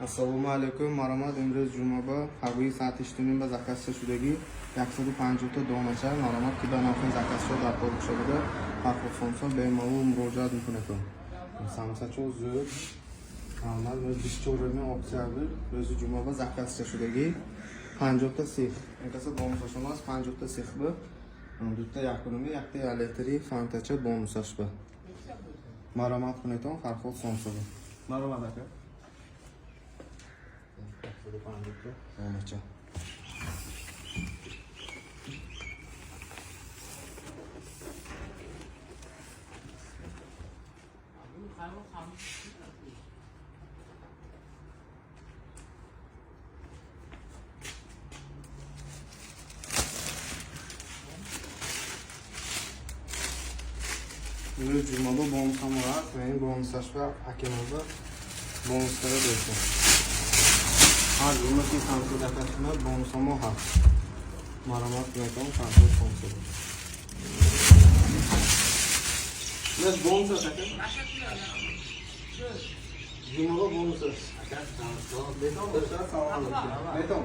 Assalomu alaykum, marhamat. Imroz Jumaba harbiy saat ishtimin va zakazcha shudagi 150 ta donacha marhamat ki donacha zakazcha dar qo'yib shugada farqli sonsa bemalol murojaat miqnatım. Samsacho zud normal va dishchorni opsiyadir. Imroz Jumaba zakazcha shudagi 50 ta six. Enkasa bonus emas 50 ta six bu. Dutta yakunumi yakta elektrik fantacha bonus ashba. Marhamat miqnatam farqli sonsa. Marhamat aka. Olmaca. Imroz Jumaba bonus ham var. Men bonus ashba akimizda bonuslara berdim. Har bir ki sansı dakikasında bonusama har. Maramat mekan sansı bonus. Nes bonus atacak? Cumhurbaşkanı bonus. Beton. Beton.